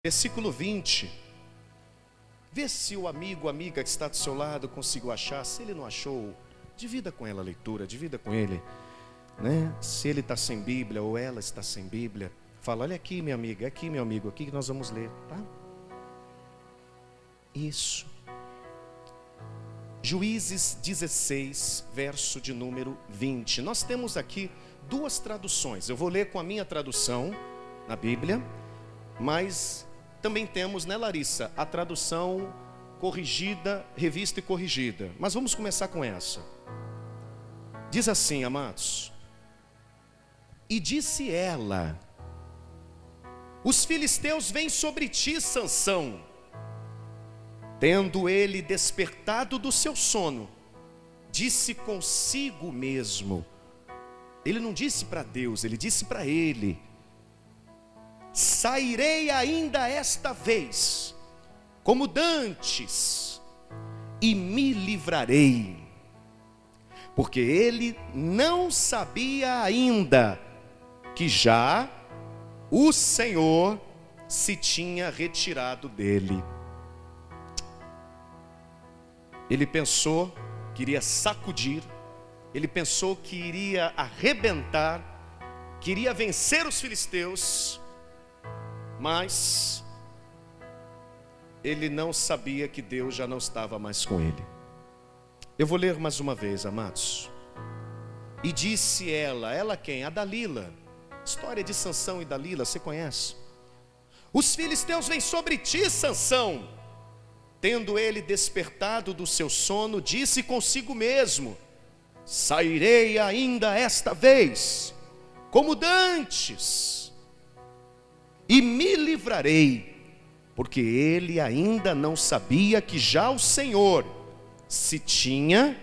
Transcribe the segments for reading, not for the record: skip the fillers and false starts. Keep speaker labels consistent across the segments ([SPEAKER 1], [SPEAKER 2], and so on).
[SPEAKER 1] versículo 20. Vê se o amigo, amiga que está do seu lado conseguiu achar. Se ele não achou, divida com ela a leitura, divida com ele, né? Se ele está sem Bíblia ou ela está sem Bíblia, fala: olha aqui, minha amiga, aqui, meu amigo, aqui que nós vamos ler, tá? Isso. Juízes 16, verso de número 20. Nós temos aqui duas traduções. Eu vou ler com a minha tradução na Bíblia, mas também temos, né, Larissa, a tradução corrigida, revista e corrigida. Mas vamos começar com essa. Diz assim, amados: e disse ela: os filisteus vêm sobre ti, Sansão. Tendo ele despertado do seu sono, disse consigo mesmo. Ele não disse para Deus, ele disse para ele: sairei ainda esta vez, como dantes, e me livrarei. Porque ele não sabia ainda que já o Senhor se tinha retirado dele. Ele pensou que iria sacudir, ele pensou que iria arrebentar, que iria vencer os filisteus, mas ele não sabia que Deus já não estava mais com ele. Eu vou ler mais uma vez, amados. E disse ela quem? A Dalila. História de Sansão e Dalila, você conhece? Os filisteus vêm sobre ti, Sansão. Tendo ele despertado do seu sono, disse consigo mesmo: sairei ainda esta vez, como dantes, e me livrarei. Porque ele ainda não sabia que já o Senhor se tinha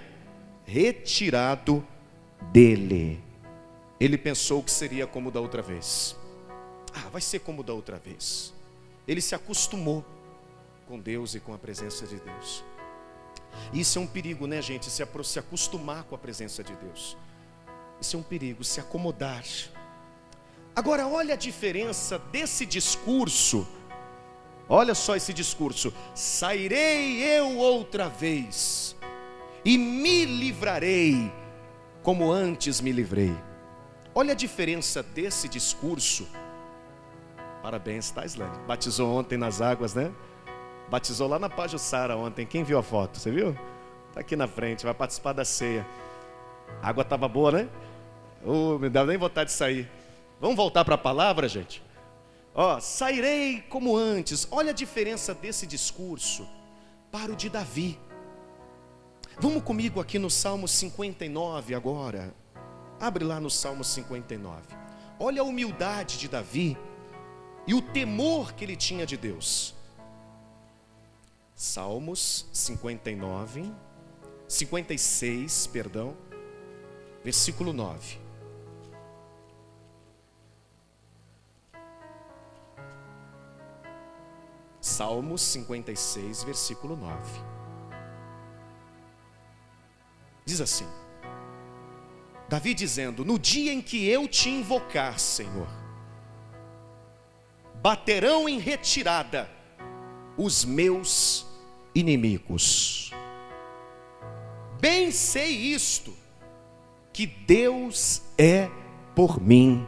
[SPEAKER 1] retirado dele. Ele pensou que seria como da outra vez. Vai ser como da outra vez. Ele se acostumou com Deus e com a presença de Deus. Isso é um perigo, né, gente? Se acostumar com a presença de Deus. Isso é um perigo, se acomodar. Agora, olha a diferença desse discurso. Olha só esse discurso: sairei eu outra vez, e me livrarei, como antes me livrei. Olha a diferença desse discurso. Parabéns, tá, Islane? Batizou ontem nas águas, né? Batizou lá na Pajuçara ontem. Quem viu a foto? Você viu? Está aqui na frente, vai participar da ceia. A água estava boa, né? Me dá nem vontade de sair. Vamos voltar para a palavra, gente? Sairei como antes. Olha a diferença desse discurso para o de Davi. Vamos comigo aqui no Salmo 59 agora. Abre lá no Salmo 59. Olha a humildade de Davi e o temor que ele tinha de Deus. Salmos 56, versículo 9. Salmos 56, versículo 9. Diz assim: Davi dizendo: no dia em que eu te invocar, Senhor, baterão em retirada os meus inimigos. Bem sei isto, que Deus é por mim.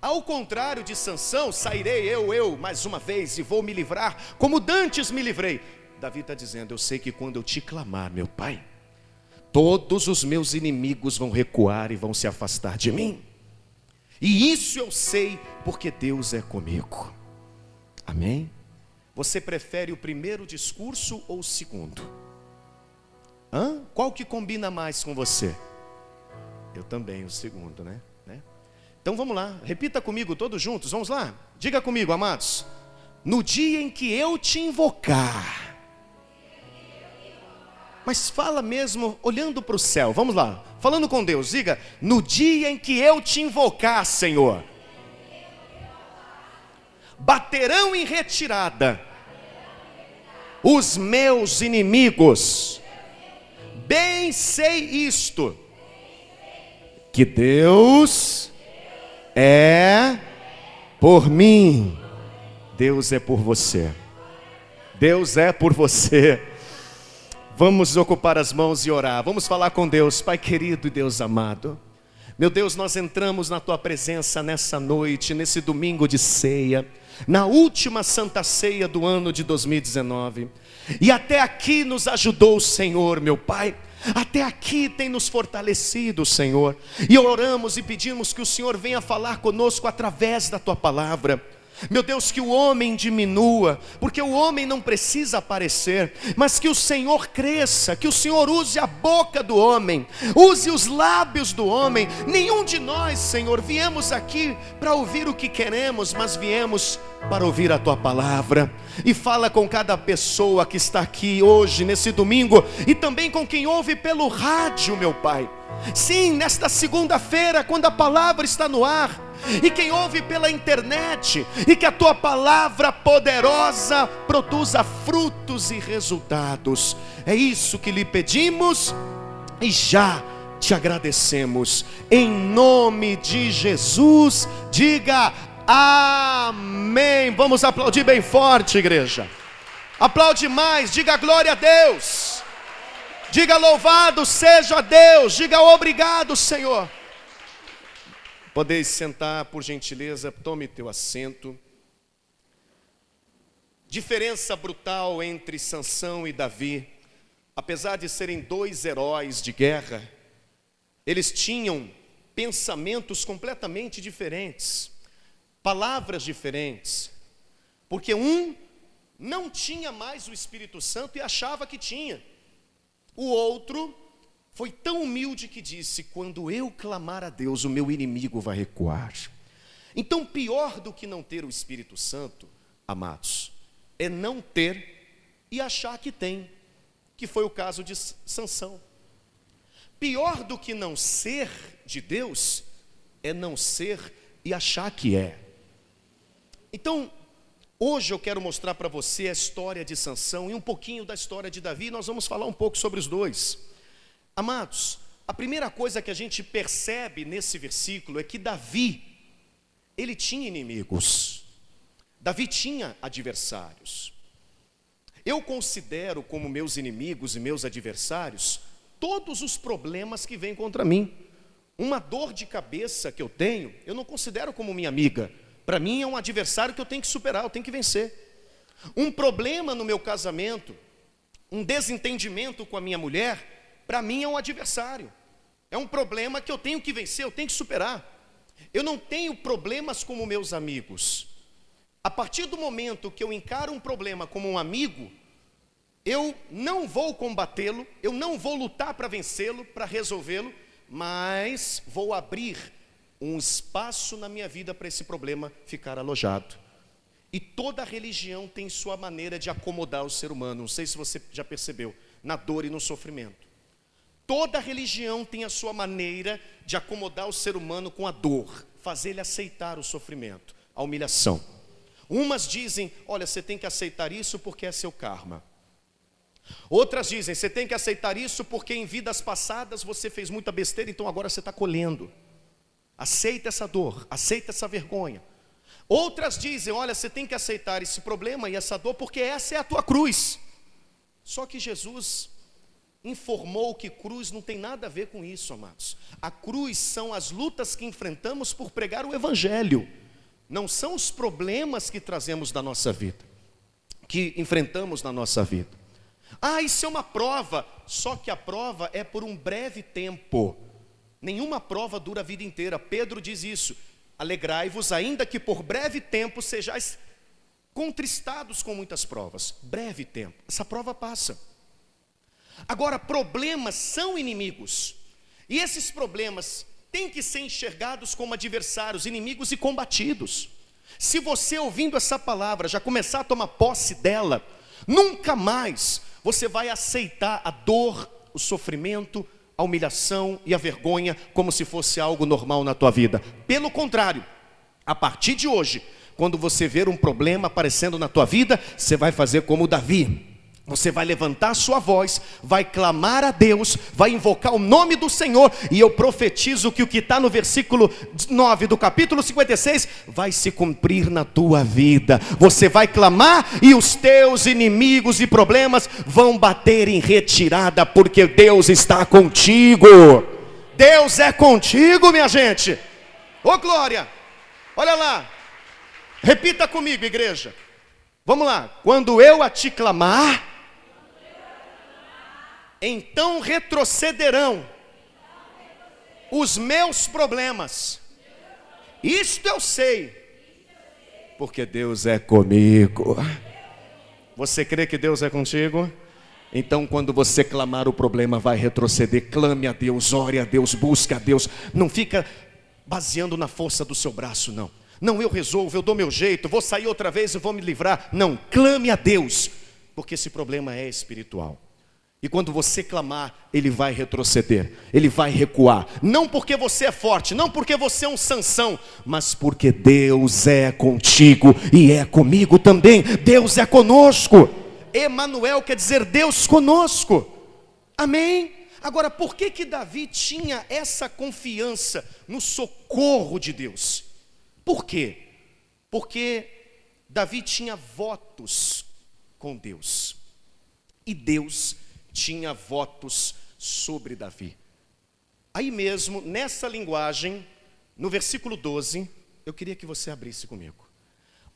[SPEAKER 1] Ao contrário de Sansão, sairei eu mais uma vez e vou me livrar, como dantes me livrei. Davi está dizendo: eu sei que quando eu te clamar, meu Pai, todos os meus inimigos vão recuar e vão se afastar de mim. E isso eu sei, porque Deus é comigo. Amém? Você prefere o primeiro discurso ou o segundo? Qual que combina mais com você? Eu também, o segundo, né? Então vamos lá, repita comigo todos juntos, vamos lá? Diga comigo, amados: no dia em que eu te invocar. Mas fala mesmo olhando para o céu, vamos lá, falando com Deus, diga: no dia em que eu te invocar, Senhor, baterão em retirada os meus inimigos. Bem sei isto, que Deus é por mim. Deus é por você. Deus é por você. Vamos ocupar as mãos e orar. Vamos falar com Deus. Pai querido e Deus amado, meu Deus, nós entramos na Tua presença nessa noite, nesse domingo de ceia, na última Santa Ceia do ano de 2019. E até aqui nos ajudou o Senhor, meu Pai. Até aqui tem nos fortalecido, Senhor. E oramos e pedimos que o Senhor venha falar conosco através da Tua palavra. Meu Deus, que o homem diminua, porque o homem não precisa aparecer, mas que o Senhor cresça, que o Senhor use a boca do homem, use os lábios do homem. Nenhum de nós, Senhor, viemos aqui para ouvir o que queremos, mas viemos para ouvir a Tua palavra. E fala com cada pessoa que está aqui hoje, nesse domingo, e também com quem ouve pelo rádio, meu Pai. Sim, nesta segunda-feira, quando a palavra está no ar, e quem ouve pela internet, e que a Tua palavra poderosa produza frutos e resultados. É isso que lhe pedimos e já te agradecemos. Em nome de Jesus, diga amém. Vamos aplaudir bem forte, igreja. Aplaude mais, diga glória a Deus. Diga louvado seja Deus. Diga obrigado, Senhor. Podeis sentar, por gentileza, tome teu assento. Diferença brutal entre Sansão e Davi. Apesar de serem dois heróis de guerra, eles tinham pensamentos completamente diferentes, palavras diferentes, porque um não tinha mais o Espírito Santo e achava que tinha. O outro foi tão humilde que disse: quando eu clamar a Deus, o meu inimigo vai recuar. Então, pior do que não ter o Espírito Santo, amados, é não ter e achar que tem, que foi o caso de Sansão. Pior do que não ser de Deus, é não ser e achar que é. Então, hoje eu quero mostrar para você a história de Sansão e um pouquinho da história de Davi. Nós vamos falar um pouco sobre os dois. Amados, a primeira coisa que a gente percebe nesse versículo é que Davi, ele tinha inimigos. Davi tinha adversários. Eu considero como meus inimigos e meus adversários todos os problemas que vêm contra mim. Uma dor de cabeça que eu tenho, eu não considero como minha amiga. Para mim é um adversário que eu tenho que superar, eu tenho que vencer. Um problema no meu casamento, um desentendimento com a minha mulher, para mim é um adversário. É um problema que eu tenho que vencer, eu tenho que superar. Eu não tenho problemas como meus amigos. A partir do momento que eu encaro um problema como um amigo, eu não vou combatê-lo, eu não vou lutar para vencê-lo, para resolvê-lo, mas vou abrir um espaço na minha vida para esse problema ficar alojado. E toda religião tem sua maneira de acomodar o ser humano. Não sei se você já percebeu, na dor e no sofrimento. Toda religião tem a sua maneira de acomodar o ser humano com a dor, fazer ele aceitar o sofrimento, a humilhação. Umas dizem: olha, você tem que aceitar isso porque é seu karma. Outras dizem: você tem que aceitar isso porque em vidas passadas você fez muita besteira, então agora você está colhendo. Aceita essa dor, aceita essa vergonha. Outras dizem: olha, você tem que aceitar esse problema e essa dor porque essa é a tua cruz. Só que Jesus informou que cruz não tem nada a ver com isso, amados. A cruz são as lutas que enfrentamos por pregar o Evangelho. Não são os problemas que trazemos da nossa vida, que enfrentamos na nossa vida. Ah, isso é uma prova. Só que a prova é por um breve tempo. Nenhuma prova dura a vida inteira. Pedro diz isso: alegrai-vos, ainda que por breve tempo sejais contristados com muitas provas. Breve tempo, essa prova passa. Agora, problemas são inimigos. E esses problemas têm que ser enxergados como adversários, inimigos e combatidos. Se você, ouvindo essa palavra, já começar a tomar posse dela, nunca mais você vai aceitar a dor, o sofrimento, a humilhação e a vergonha como se fosse algo normal na tua vida. Pelo contrário, a partir de hoje, quando você ver um problema aparecendo na tua vida, você vai fazer como Davi. Você vai levantar a sua voz, vai clamar a Deus, vai invocar o nome do Senhor, e eu profetizo que o que está no versículo 9 do capítulo 56 vai se cumprir na tua vida. Você vai clamar e os teus inimigos e problemas vão bater em retirada, porque Deus está contigo. Deus é contigo, minha gente. Ô glória, olha lá, repita comigo, igreja. Vamos lá, quando eu a te clamar, então retrocederão os meus problemas. Isto eu sei, porque Deus é comigo. Você crê que Deus é contigo? Então quando você clamar, o problema vai retroceder. Clame a Deus, ore a Deus, busque a Deus. Não fica baseando na força do seu braço, não. Não, eu resolvo, eu dou meu jeito, vou sair outra vez e vou me livrar. Não, clame a Deus, porque esse problema é espiritual. E quando você clamar, ele vai retroceder, ele vai recuar. Não porque você é forte, não porque você é um Sansão, mas porque Deus é contigo e é comigo também. Deus é conosco. Emanuel quer dizer Deus conosco. Amém? Agora, por que Davi tinha essa confiança no socorro de Deus? Por quê? Porque Davi tinha votos com Deus. E Deus tinha votos sobre Davi. Aí mesmo, nessa linguagem, no versículo 12, eu queria que você abrisse comigo.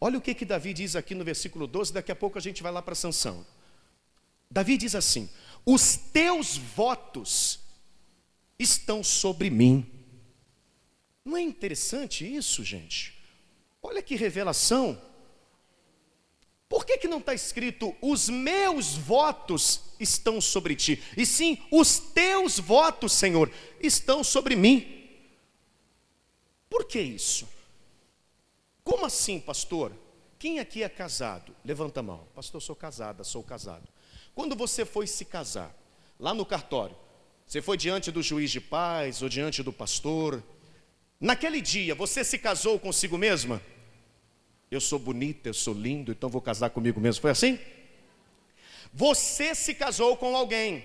[SPEAKER 1] Olha o que Davi diz aqui no versículo 12, daqui a pouco a gente vai lá para Sansão. Davi diz assim: os teus votos estão sobre mim. Não é interessante isso, gente? Olha que revelação. Por que não está escrito, os meus votos estão sobre ti? E sim, os teus votos, Senhor, estão sobre mim. Por que isso? Como assim, pastor? Quem aqui é casado? Levanta a mão. Pastor, sou casada, sou casado. Quando você foi se casar, lá no cartório, você foi diante do juiz de paz ou diante do pastor. Naquele dia, você se casou consigo mesma? Eu sou bonita, eu sou lindo, então vou casar comigo mesmo. Foi assim? Você se casou com alguém.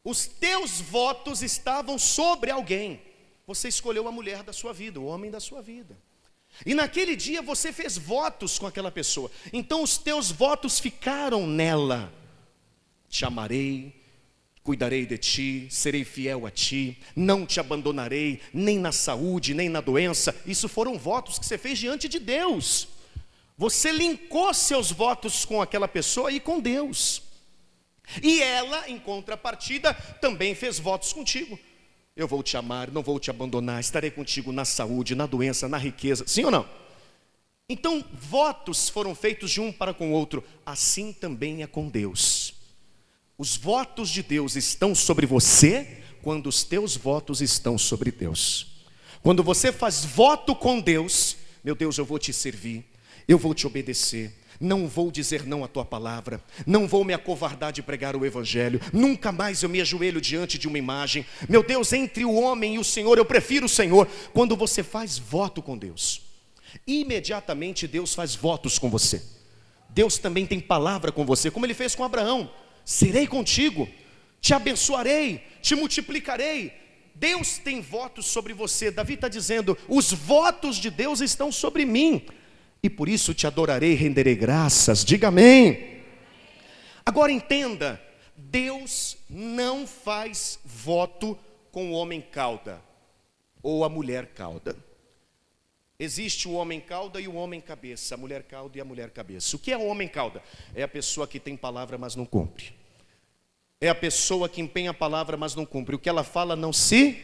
[SPEAKER 1] Os teus votos estavam sobre alguém. Você escolheu a mulher da sua vida, o homem da sua vida. E naquele dia você fez votos com aquela pessoa. Então os teus votos ficaram nela. Te amarei, cuidarei de ti, serei fiel a ti, não te abandonarei, nem na saúde, nem na doença. Isso foram votos que você fez diante de Deus. Você linkou seus votos com aquela pessoa e com Deus. E ela, em contrapartida, também fez votos contigo. Eu vou te amar, não vou te abandonar, estarei contigo na saúde, na doença, na riqueza. Sim ou não? Então, votos foram feitos de um para com o outro. Assim também é com Deus. Os votos de Deus estão sobre você quando os teus votos estão sobre Deus. Quando você faz voto com Deus, meu Deus, eu vou te servir, eu vou te obedecer, não vou dizer não à tua palavra, não vou me acovardar de pregar o evangelho, nunca mais eu me ajoelho diante de uma imagem. Meu Deus, entre o homem e o Senhor, eu prefiro o Senhor. Quando você faz voto com Deus, imediatamente Deus faz votos com você. Deus também tem palavra com você, como Ele fez com Abraão. Serei contigo, te abençoarei, te multiplicarei. Deus tem votos sobre você. Davi está dizendo, os votos de Deus estão sobre mim, e por isso te adorarei e renderei graças. Diga amém. Agora entenda, Deus não faz voto com o homem cauda ou a mulher cauda. Existe o homem cauda e o homem cabeça, a mulher cauda e a mulher cabeça. O que é o homem cauda? É a pessoa que tem palavra, mas não cumpre. É a pessoa que empenha a palavra, mas não cumpre. O que ela fala não se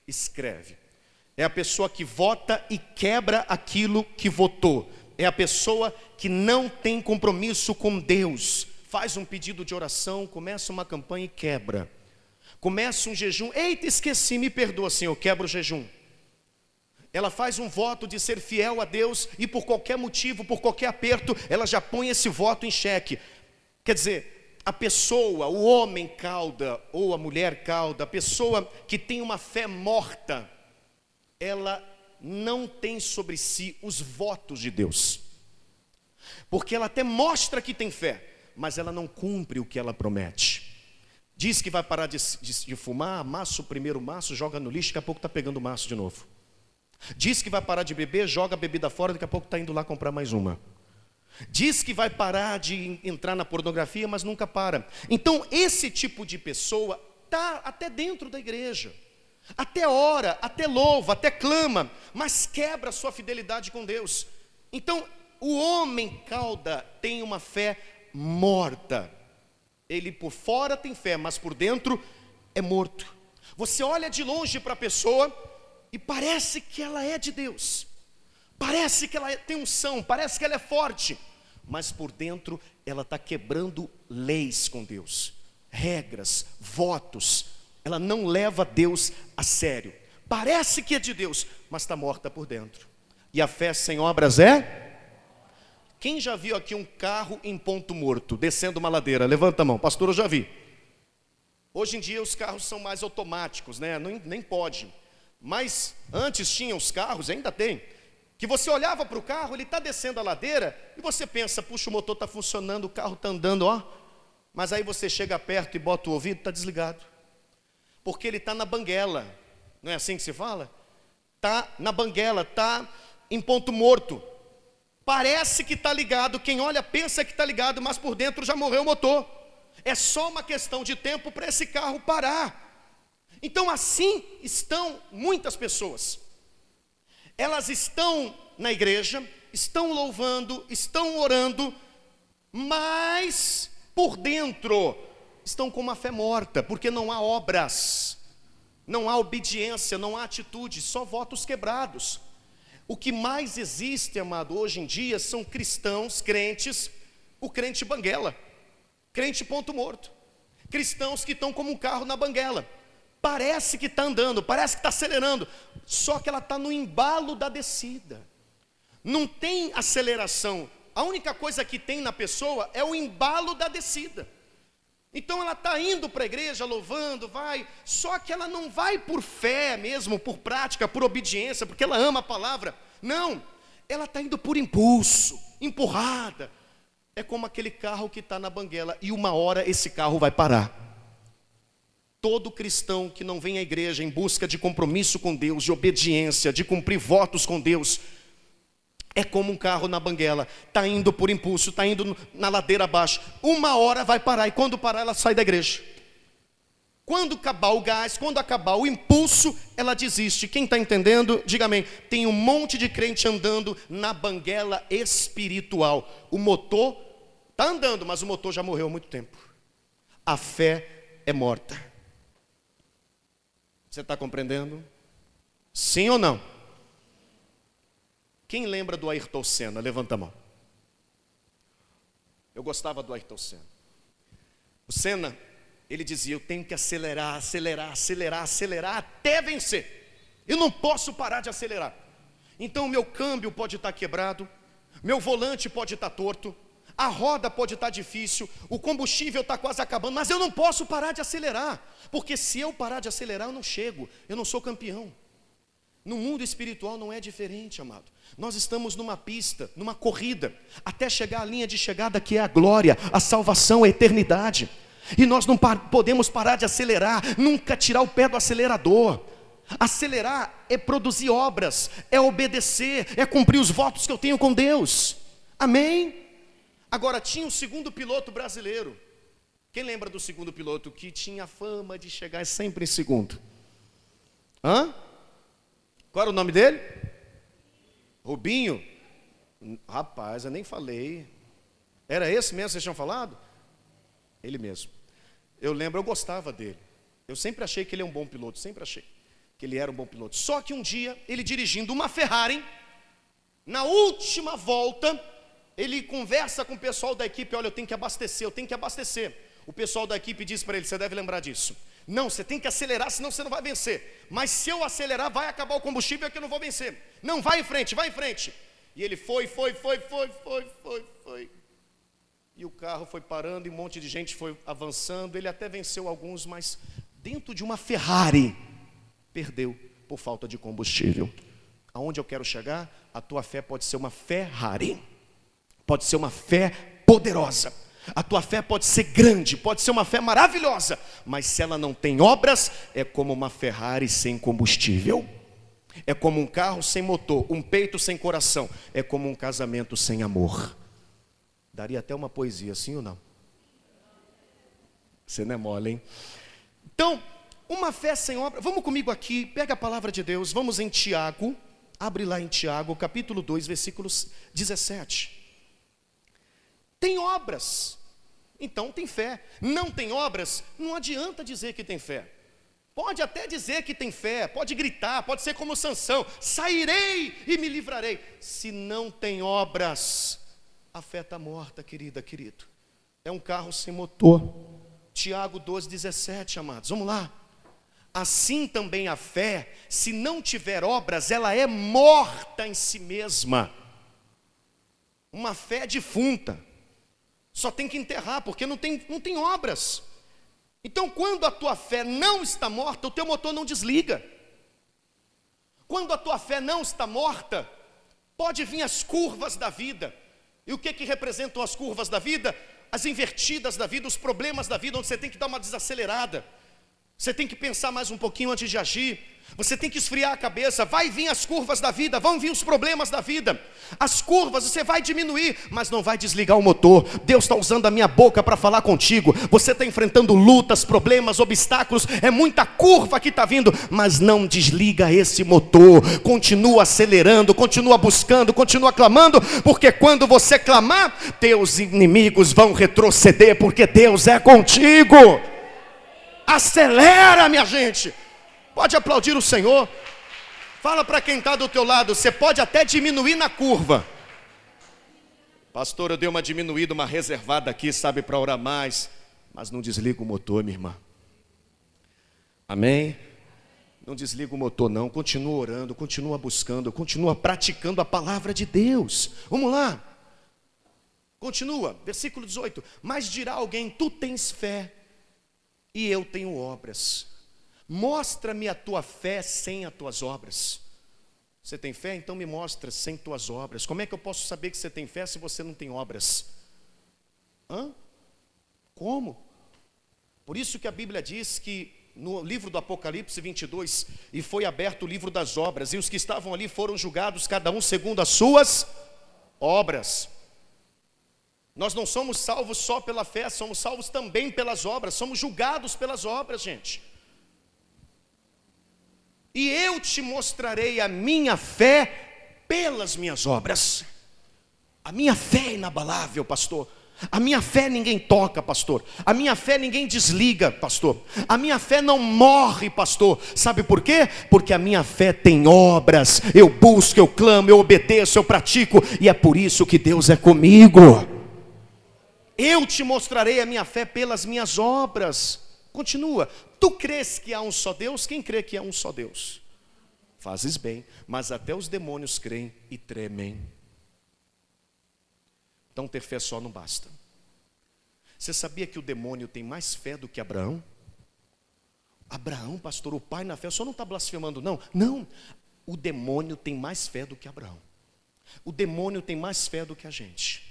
[SPEAKER 1] escreve. É a pessoa que vota e quebra aquilo que votou. É a pessoa que não tem compromisso com Deus. Faz um pedido de oração, começa uma campanha e quebra. Começa um jejum. Eita, esqueci, me perdoa, Senhor, quebra o jejum. Ela faz um voto de ser fiel a Deus e por qualquer motivo, por qualquer aperto, ela já põe esse voto em xeque. Quer dizer, a pessoa, o homem cauda ou a mulher cauda, a pessoa que tem uma fé morta, ela não tem sobre si os votos de Deus. Porque ela até mostra que tem fé, mas ela não cumpre o que ela promete. Diz que vai parar de fumar, amassa o primeiro maço, joga no lixo, daqui a pouco está pegando o maço de novo. Diz que vai parar de beber, joga a bebida fora, daqui a pouco está indo lá comprar mais uma. Diz que vai parar de entrar na pornografia, mas nunca para. Então, esse tipo de pessoa está até dentro da igreja. Até ora, até louva, até clama, mas quebra a sua fidelidade com Deus. Então, o homem cauda tem uma fé morta. Ele por fora tem fé, mas por dentro é morto. Você olha de longe para a pessoa e parece que ela é de Deus. Parece que ela tem unção, parece que ela é forte. Mas por dentro ela está quebrando leis com Deus. Regras, votos. Ela não leva Deus a sério. Parece que é de Deus, mas está morta por dentro. E a fé sem obras é? Quem já viu aqui um carro em ponto morto, descendo uma ladeira? Levanta a mão. Pastor, eu já vi. Hoje em dia os carros são mais automáticos, né? Nem pode. Mas antes tinha os carros, ainda tem, que você olhava para o carro, ele está descendo a ladeira, e você pensa, puxa, o motor está funcionando, o carro está andando, ó. Mas aí você chega perto e bota o ouvido, está desligado. Porque ele está na banguela. Não é assim que se fala? Está na banguela, está em ponto morto. Parece que está ligado, quem olha pensa que está ligado, mas por dentro já morreu o motor. É só uma questão de tempo para esse carro parar. Então assim estão muitas pessoas. Elas estão na igreja, estão louvando, estão orando, mas por dentro estão com uma fé morta, porque não há obras, não há obediência, não há atitude, só votos quebrados. O que mais existe, amado, hoje em dia são cristãos, crentes, o crente banguela, crente ponto morto. Cristãos que estão como um carro na banguela. Parece que está andando, parece que está acelerando, só que ela está no embalo da descida. Não tem aceleração. A única coisa que tem na pessoa é o embalo da descida. Então ela está indo para a igreja, louvando, vai, só que ela não vai por fé mesmo, por prática, por obediência, porque ela ama a palavra. Não, ela está indo por impulso, empurrada. É como aquele carro que está na banguela, e uma hora esse carro vai parar. Todo cristão que não vem à igreja em busca de compromisso com Deus, de obediência, de cumprir votos com Deus, é como um carro na banguela, está indo por impulso, está indo na ladeira abaixo. Uma hora vai parar, e quando parar ela sai da igreja. Quando acabar o gás, quando acabar o impulso, ela desiste. Quem está entendendo, diga amém. Tem um monte de crente andando na banguela espiritual. O motor está andando, mas o motor já morreu há muito tempo. A fé é morta. Você está compreendendo? Sim ou não? Quem lembra do Ayrton Senna? Levanta a mão. Eu gostava do Ayrton Senna. O Senna, ele dizia, eu tenho que acelerar, acelerar, acelerar, acelerar até vencer. Eu não posso parar de acelerar. Então o meu câmbio pode estar quebrado, meu volante pode estar torto, a roda pode estar difícil, o combustível está quase acabando, mas eu não posso parar de acelerar. Porque se eu parar de acelerar, eu não chego, eu não sou campeão. No mundo espiritual não é diferente, amado. Nós estamos numa pista, numa corrida, até chegar à linha de chegada, que é a glória, a salvação, a eternidade. E nós não podemos parar de acelerar, nunca tirar o pé do acelerador. Acelerar é produzir obras, é obedecer, é cumprir os votos que eu tenho com Deus. Amém? Agora, tinha um segundo piloto brasileiro. Quem lembra do segundo piloto que tinha fama de chegar sempre em segundo? Hã? Qual era o nome dele? Rubinho? Rapaz, eu nem falei. Era esse mesmo que vocês tinham falado? Ele mesmo. Eu lembro, eu gostava dele. Eu sempre achei que ele é um bom piloto, sempre achei que ele era um bom piloto. Só que um dia, ele dirigindo uma Ferrari, na última volta, ele conversa com o pessoal da equipe, olha, eu tenho que abastecer, eu tenho que abastecer. O pessoal da equipe diz para ele, você deve lembrar disso. Não, você tem que acelerar, senão você não vai vencer. Mas se eu acelerar, vai acabar o combustível, é que eu não vou vencer. Não, vai em frente, vai em frente. E ele foi. E o carro foi parando, e um monte de gente foi avançando. Ele até venceu alguns, mas dentro de uma Ferrari, perdeu por falta de combustível. Aonde eu quero chegar? A tua fé pode ser uma Ferrari. Pode ser uma fé poderosa. A tua fé pode ser grande, pode ser uma fé maravilhosa, mas se ela não tem obras, é como uma Ferrari sem combustível. É como um carro sem motor, um peito sem coração. É como um casamento sem amor. Daria até uma poesia, sim ou não? Você não é mole, hein? Então, uma fé sem obra. Vamos comigo aqui, pega a palavra de Deus. Vamos em Tiago. Abre lá em Tiago, capítulo 2, versículos 17. Tem obras, então tem fé. Não tem obras, não adianta dizer que tem fé. Pode até dizer que tem fé, pode gritar, pode ser como Sansão: sairei e me livrarei. Se não tem obras, a fé está morta, querida, querido. É um carro sem motor. Tiago 2,17, amados, vamos lá. Assim também a fé, se não tiver obras, ela é morta em si mesma. Uma fé defunta. Só tem que enterrar, porque não tem obras. Então, quando a tua fé não está morta, o teu motor não desliga. Quando a tua fé não está morta, pode vir as curvas da vida. E o que representam as curvas da vida? As invertidas da vida, os problemas da vida, onde você tem que dar uma desacelerada. Você tem que pensar mais um pouquinho antes de agir. Você tem que esfriar a cabeça. Vai vir as curvas da vida, vão vir os problemas da vida. As curvas você vai diminuir, mas não vai desligar o motor. Deus está usando a minha boca para falar contigo. Você está enfrentando lutas, problemas, obstáculos. É muita curva que está vindo, mas não desliga esse motor. Continua acelerando, continua buscando, continua clamando. Porque quando você clamar, teus inimigos vão retroceder, porque Deus é contigo. Acelera, minha gente. Pode aplaudir o Senhor. Fala para quem está do teu lado: você pode até diminuir na curva. Pastor, eu dei uma diminuída, uma reservada aqui, sabe, para orar mais. Mas não desliga o motor, minha irmã. Amém? Não desliga o motor não. Continua orando, continua buscando, continua praticando a palavra de Deus. Vamos lá. Continua, versículo 18. Mas dirá alguém: tu tens fé e eu tenho obras. Mostra-me a tua fé sem as tuas obras. Você tem fé? Então me mostra sem tuas obras. Como é que eu posso saber que você tem fé se você não tem obras? Como? Por isso que a Bíblia diz que no livro do Apocalipse 22, e foi aberto o livro das obras, e os que estavam ali foram julgados, cada um segundo as suas obras. Nós não somos salvos só pela fé, somos salvos também pelas obras, somos julgados pelas obras, gente. E eu te mostrarei a minha fé pelas minhas obras. A minha fé é inabalável, pastor. A minha fé ninguém toca, pastor. A minha fé ninguém desliga, pastor. A minha fé não morre, pastor. Sabe por quê? Porque a minha fé tem obras. Eu busco, eu clamo, eu obedeço, eu pratico. E é por isso que Deus é comigo. Eu te mostrarei a minha fé pelas minhas obras. Continua. Tu crês que há um só Deus? Quem crê que há um só Deus? Fazes bem, mas até os demônios creem e tremem. Então ter fé só não basta. Você sabia que o demônio tem mais fé do que Abraão? Abraão, pastor, o pai na fé, o senhor não está blasfemando não? Não, o demônio tem mais fé do que Abraão. O demônio tem mais fé do que a gente.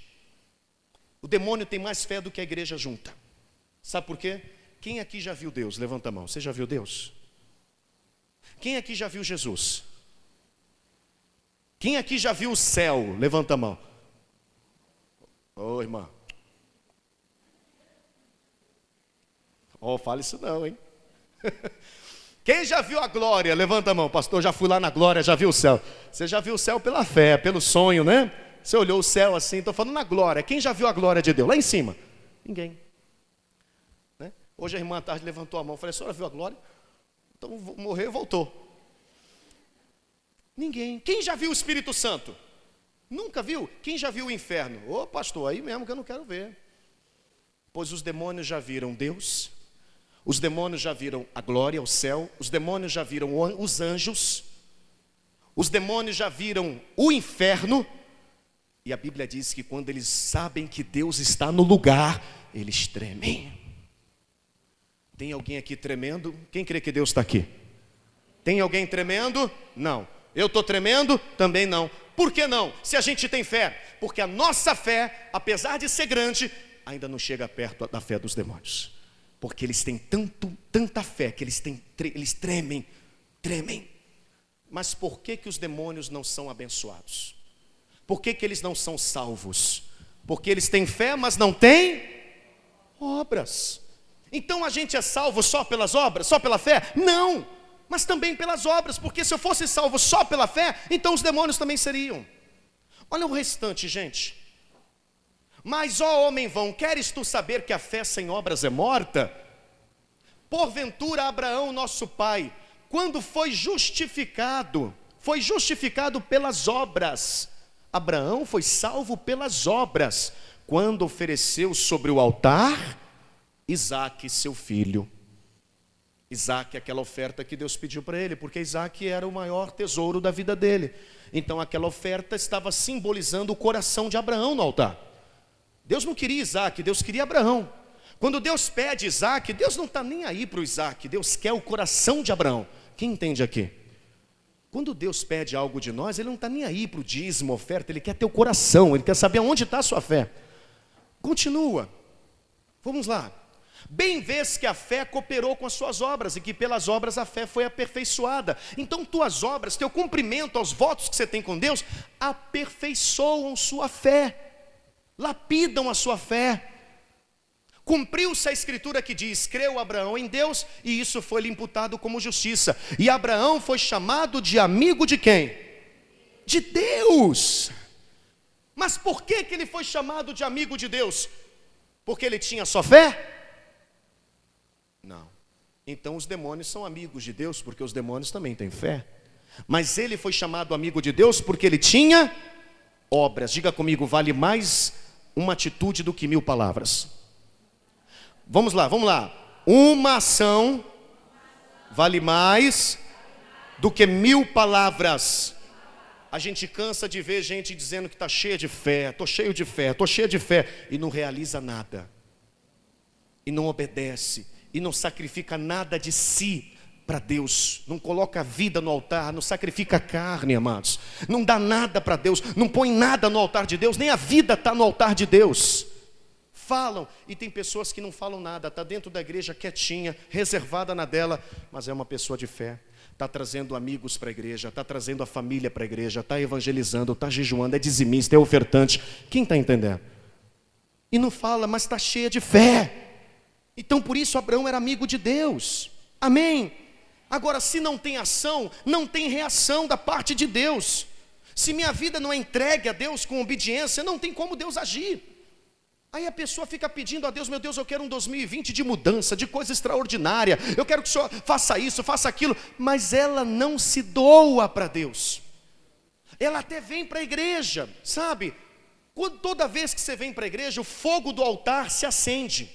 [SPEAKER 1] O demônio tem mais fé do que a igreja junta. Sabe por quê? Quem aqui já viu Deus? Levanta a mão. Você já viu Deus? Quem aqui já viu Jesus? Quem aqui já viu o céu? Levanta a mão. Ô, irmã. Fala isso não, hein? Quem já viu a glória? Levanta a mão. Pastor, já fui lá na glória, já viu o céu. Você já viu o céu pela fé, pelo sonho, né? Você olhou o céu assim, estou falando na glória. Quem já viu a glória de Deus? Lá em cima. Ninguém. Né? Hoje a irmã à tarde levantou a mão. Falei: a senhora viu a glória? Então morreu e voltou. Ninguém. Quem já viu o Espírito Santo? Nunca viu? Quem já viu o inferno? Ô pastor, aí mesmo que eu não quero ver. Pois os demônios já viram Deus. Os demônios já viram a glória, o céu. Os demônios já viram os anjos. Os demônios já viram o inferno. E a Bíblia diz que quando eles sabem que Deus está no lugar, eles tremem. Tem alguém aqui tremendo? Quem crê que Deus está aqui? Tem alguém tremendo? Não. Eu estou tremendo? Também não. Por que não? Se a gente tem fé. Porque a nossa fé, apesar de ser grande, ainda não chega perto da fé dos demônios. Porque eles têm tanta fé que eles tremem. Mas por que os demônios não são abençoados? Por que eles não são salvos? Porque eles têm fé, mas não têm obras. Então a gente é salvo só pelas obras, só pela fé? Não, mas também pelas obras, porque se eu fosse salvo só pela fé, então os demônios também seriam. Olha o restante, gente. Mas, ó homem vão, queres tu saber que a fé sem obras é morta? Porventura Abraão, nosso pai, quando foi justificado pelas obras. Abraão foi salvo pelas obras, quando ofereceu sobre o altar Isaque, seu filho. Isaque, aquela oferta que Deus pediu para ele, porque Isaque era o maior tesouro da vida dele. Então aquela oferta estava simbolizando o coração de Abraão no altar. Deus não queria Isaque, Deus queria Abraão. Quando Deus pede Isaque, Deus não está nem aí para o Isaque, Deus quer o coração de Abraão. Quem entende aqui? Quando Deus pede algo de nós, Ele não está nem aí para o dízimo, oferta, Ele quer ter o coração, Ele quer saber onde está a sua fé. Continua, vamos lá. Bem vês que a fé cooperou com as suas obras, e que pelas obras a fé foi aperfeiçoada. Então tuas obras, teu cumprimento aos votos que você tem com Deus, aperfeiçoam sua fé, lapidam a sua fé. Cumpriu-se a escritura que diz, creu Abraão em Deus, e isso foi-lhe imputado como justiça. E Abraão foi chamado de amigo de quem? De Deus. Mas por que ele foi chamado de amigo de Deus? Porque ele tinha só fé? Não. Então os demônios são amigos de Deus, porque os demônios também têm fé. Mas ele foi chamado amigo de Deus porque ele tinha obras. Diga comigo, vale mais uma atitude do que 1000 palavras. Vamos lá. Uma ação vale mais do que 1000 palavras. A gente cansa de ver gente dizendo que está cheia de fé, estou cheio de fé, e não realiza nada. E não obedece, e não sacrifica nada de si para Deus. Não coloca a vida no altar, não sacrifica a carne, amados. Não dá nada para Deus, não põe nada no altar de Deus, nem a vida está no altar de Deus. Falam, e tem pessoas que não falam nada, está dentro da igreja quietinha, reservada na dela, mas é uma pessoa de fé. Está trazendo amigos para a igreja, está trazendo a família para a igreja, está evangelizando, está jejuando, é dizimista, é ofertante. Quem está entendendo? E não fala, mas está cheia de fé. Então por isso Abraão era amigo de Deus. Amém? Agora, se não tem ação, não tem reação da parte de Deus. Se minha vida não é entregue a Deus com obediência, não tem como Deus agir. Aí a pessoa fica pedindo a Deus, meu Deus, eu quero um 2020 de mudança, de coisa extraordinária, eu quero que o Senhor faça isso, faça aquilo, mas ela não se doa para Deus. Ela até vem para a igreja, sabe? Toda vez que você vem para a igreja, o fogo do altar se acende,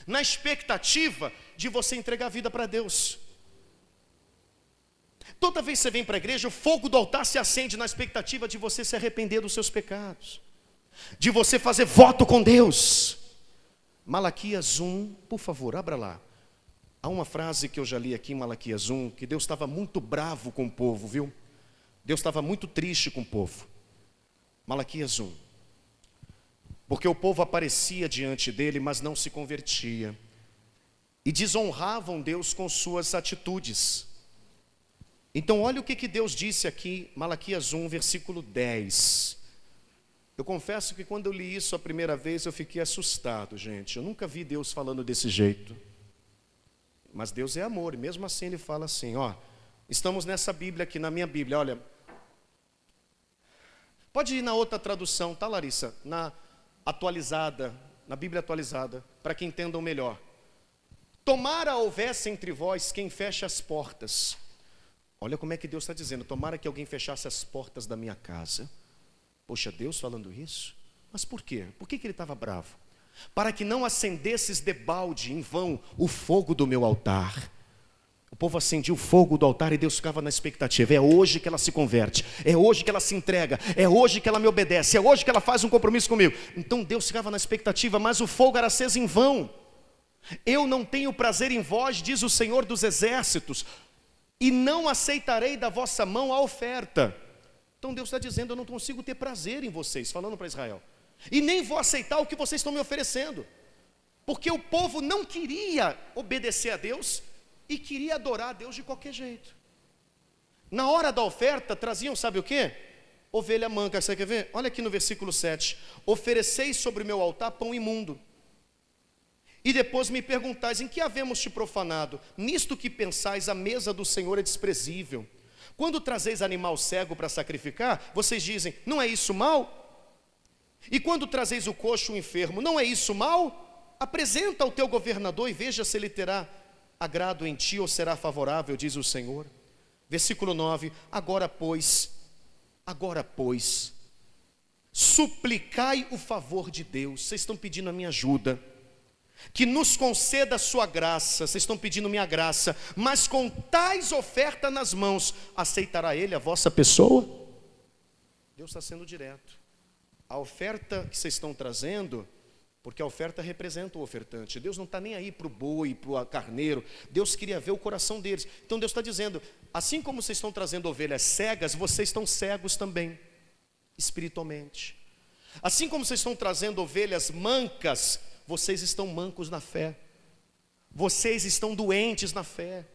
[SPEAKER 1] na expectativa de você entregar a vida para Deus. Toda vez que você vem para a igreja, o fogo do altar se acende na expectativa de você se arrepender dos seus pecados, de você fazer voto com Deus. Malaquias 1, por favor, abra lá. Há uma frase que eu já li aqui em Malaquias 1, que Deus estava muito bravo com o povo, viu? Deus estava muito triste com o povo. Malaquias 1. Porque o povo aparecia diante dele, mas não se convertia, e desonravam Deus com suas atitudes. Então olha o que Deus disse aqui, Malaquias 1, versículo 10. Eu confesso que quando eu li isso a primeira vez, eu fiquei assustado, gente. Eu nunca vi Deus falando desse jeito. Mas Deus é amor, e mesmo assim Ele fala assim, ó. Estamos nessa Bíblia aqui, na minha Bíblia, olha. Pode ir na outra tradução, tá, Larissa? Na atualizada, na Bíblia atualizada, para que entendam melhor. Tomara houvesse entre vós quem feche as portas. Olha como é que Deus está dizendo, tomara que alguém fechasse as portas da minha casa. Poxa, Deus falando isso? Mas por quê? Por que Ele estava bravo? Para que não acendesses debalde em vão o fogo do meu altar. O povo acendia o fogo do altar e Deus ficava na expectativa. É hoje que ela se converte, é hoje que ela se entrega, é hoje que ela me obedece, é hoje que ela faz um compromisso comigo. Então Deus ficava na expectativa, mas o fogo era aceso em vão. Eu não tenho prazer em vós, diz o Senhor dos Exércitos, e não aceitarei da vossa mão a oferta. Então Deus está dizendo, eu não consigo ter prazer em vocês, falando para Israel. e nem vou aceitar o que vocês estão me oferecendo. Porque o povo não queria obedecer a Deus e queria adorar a Deus de qualquer jeito. Na hora da oferta, traziam, sabe o quê? Ovelha manca. Você quer ver? Olha aqui no versículo 7. Ofereceis sobre o meu altar pão imundo. E depois me perguntais, em que havemos te profanado? Nisto que pensais, a mesa do Senhor é desprezível. Quando trazeis animal cego para sacrificar, vocês dizem, não é isso mal? E quando trazeis o coxo, o enfermo, não é isso mal? Apresenta ao teu governador e veja se ele terá agrado em ti ou será favorável, diz o Senhor. Versículo 9, agora pois, suplicai o favor de Deus. Vocês estão pedindo a minha ajuda, que nos conceda a sua graça. Vocês estão pedindo minha graça, mas com tais ofertas nas mãos, aceitará ele a vossa pessoa? Deus está sendo direto. A oferta que vocês estão trazendo, porque a oferta representa o ofertante. Deus não está nem aí para o boi, para o carneiro. Deus queria ver o coração deles. Então Deus está dizendo, assim como vocês estão trazendo ovelhas cegas, vocês estão cegos também, espiritualmente. Assim como vocês estão trazendo ovelhas mancas, vocês estão mancos na fé. Vocês estão doentes na fé.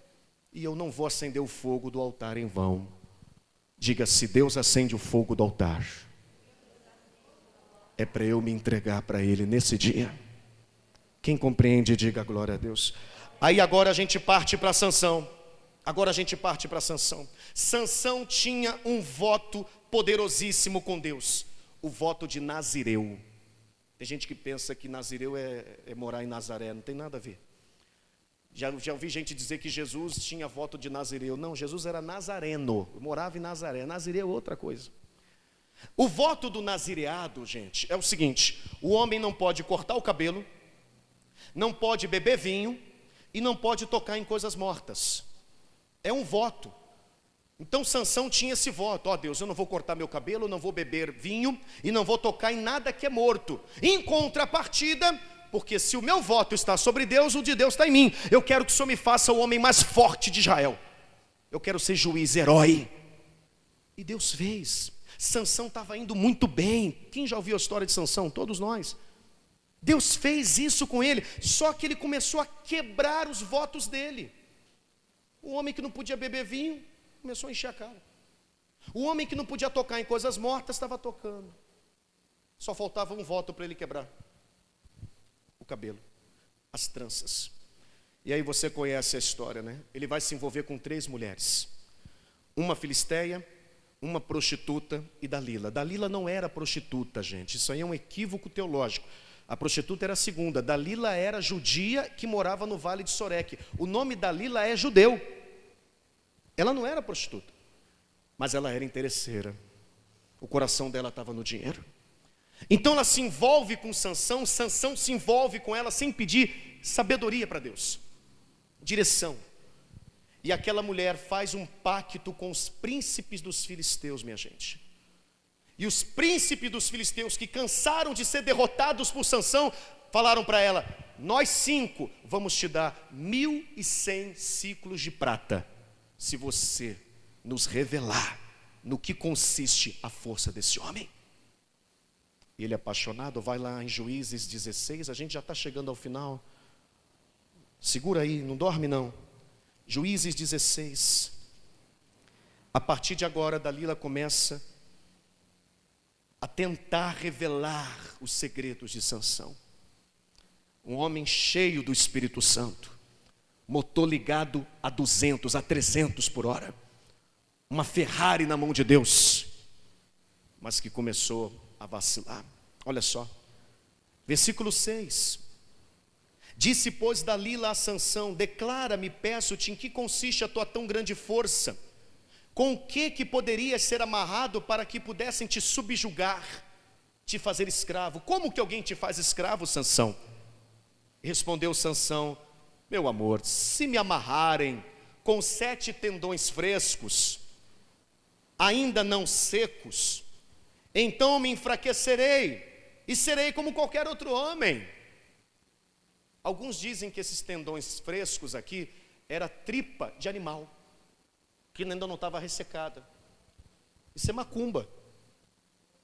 [SPEAKER 1] E eu não vou acender o fogo do altar em vão. Diga, se Deus acende o fogo do altar, é para eu me entregar para Ele nesse dia. Quem compreende, diga glória a Deus. Aí agora a gente parte para Sansão. Sansão tinha um voto poderosíssimo com Deus. O voto de Nazireu. Tem gente que pensa que Nazireu é morar em Nazaré. Não tem nada a ver. Já ouvi gente dizer que Jesus tinha voto de Nazireu. Não, Jesus era nazareno. Morava em Nazaré. Nazireu é outra coisa. O voto do nazireado, gente, é o seguinte: o homem não pode cortar o cabelo, não pode beber vinho e não pode tocar em coisas mortas. É um voto. Então Sansão tinha esse voto: ó Deus, eu não vou cortar meu cabelo, não vou beber vinho e não vou tocar em nada que é morto. Em contrapartida, porque se o meu voto está sobre Deus, o de Deus está em mim. Eu quero que o Senhor me faça o homem mais forte de Israel. Eu quero ser juiz, herói. E Deus fez. Sansão estava indo muito bem. Quem já ouviu a história de Sansão? Todos nós. Deus fez isso com ele, só que ele começou a quebrar os votos dele. O homem que não podia beber vinho começou a encher a cara. O homem que não podia tocar em coisas mortas estava tocando. Só faltava um voto para ele quebrar: o cabelo, as tranças. E aí você conhece a história, né? Ele vai se envolver com 3 mulheres: uma filisteia, uma prostituta e Dalila. Dalila não era prostituta, gente. Isso aí é um equívoco teológico. A prostituta era a segunda. Dalila era judia que morava no Vale de Soreque. O nome Dalila é judeu. Ela não era prostituta, mas ela era interesseira. O coração dela estava no dinheiro. Então ela se envolve com Sansão. Sansão se envolve com ela sem pedir sabedoria para Deus, direção. E aquela mulher faz um pacto com os príncipes dos filisteus, minha gente. E os príncipes dos filisteus, que cansaram de ser derrotados por Sansão, falaram para ela: nós 5 vamos te dar 1.100 ciclos de prata, se você nos revelar no que consiste a força desse homem. Ele apaixonado vai lá em Juízes 16, a gente já está chegando ao final. Segura aí, não dorme não. Juízes 16. A partir de agora, Dalila começa a tentar revelar os segredos de Sansão. Um homem cheio do Espírito Santo, motor ligado a 200, a 300 por hora, uma Ferrari na mão de Deus, mas que começou a vacilar. Olha só, versículo 6. Disse, pois, Dalila a Sansão: declara-me, peço-te, em que consiste a tua tão grande força? Com o que poderias ser amarrado para que pudessem te subjugar, te fazer escravo? Como que alguém te faz escravo, Sansão? Respondeu Sansão: meu amor, se me amarrarem com 7 tendões frescos, ainda não secos, então me enfraquecerei e serei como qualquer outro homem. Alguns dizem que esses tendões frescos aqui era tripa de animal, que ainda não estava ressecada. Isso é macumba.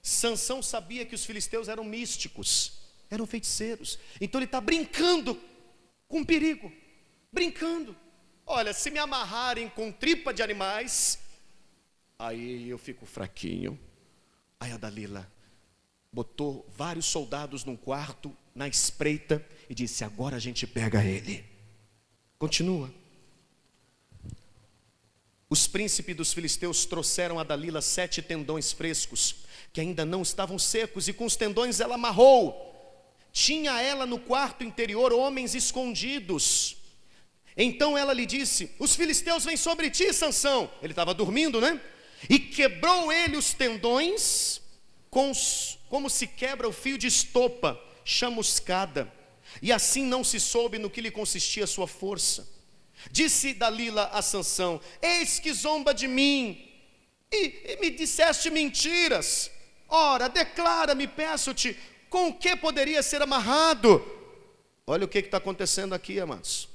[SPEAKER 1] Sansão sabia que os filisteus eram místicos, eram feiticeiros. Então ele está brincando com um perigo, brincando. Olha, se me amarrarem com tripa de animais, aí eu fico fraquinho. Aí a Dalila botou vários soldados num quarto, na espreita, e disse: agora a gente pega ele. Continua. Os príncipes dos filisteus trouxeram a Dalila 7 tendões frescos, que ainda não estavam secos, e com os tendões ela amarrou. Tinha ela no quarto interior homens escondidos. Então ela lhe disse: os filisteus vêm sobre ti, Sansão. Ele estava dormindo, né? E quebrou ele os tendões, como se quebra o fio de estopa chamuscada, e assim não se soube no que lhe consistia a sua força. Disse Dalila a Sansão: eis que zomba de mim, e me disseste mentiras. Ora, declara-me, peço-te, com o que poderia ser amarrado? Olha o que está acontecendo aqui, amados.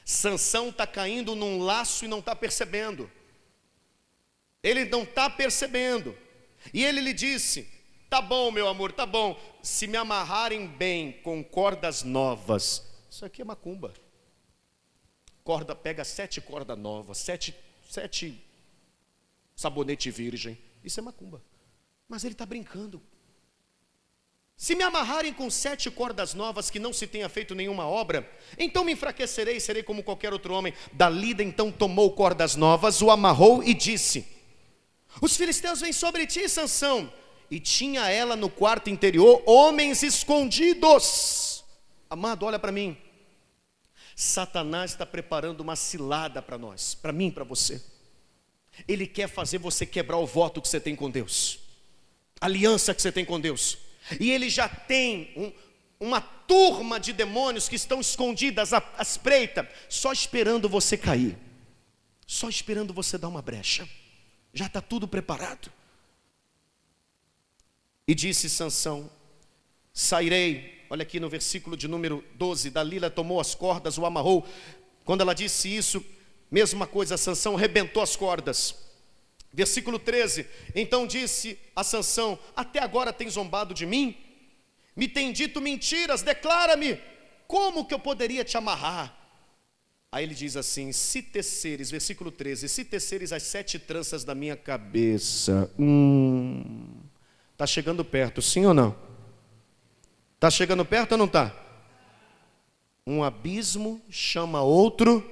[SPEAKER 1] Sansão está caindo num laço e não está percebendo. Ele não está percebendo. E ele lhe disse: tá bom, meu amor, tá bom, se me amarrarem bem com cordas novas. Isso aqui é macumba. Corda, pega 7 cordas novas, 7 sabonete virgem. Isso é macumba. Mas ele está brincando. Se me amarrarem com 7 cordas novas, que não se tenha feito nenhuma obra, então me enfraquecerei e serei como qualquer outro homem. Dalila então tomou cordas novas, o amarrou e disse: os filisteus vêm sobre ti, Sansão. E tinha ela no quarto interior homens escondidos. Amado, olha para mim. Satanás está preparando uma cilada para nós, para mim e para você. Ele quer fazer você quebrar o voto que você tem com Deus, a aliança que você tem com Deus. E ele já tem uma turma de demônios que estão escondidas à espreita, só esperando você cair, só esperando você dar uma brecha. Já está tudo preparado. E disse Sansão: sairei. Olha aqui no versículo de número 12. Dalila tomou as cordas, o amarrou. Quando ela disse isso, mesma coisa, Sansão rebentou as cordas. Versículo 13. Então disse a Sansão: até agora tem zombado de mim? Me tem dito mentiras, declara-me, como que eu poderia te amarrar? Aí ele diz assim: se teceres, versículo 13, se teceres as 7 tranças da minha cabeça. Está chegando perto, sim ou não? Está chegando perto ou não está? Um abismo chama outro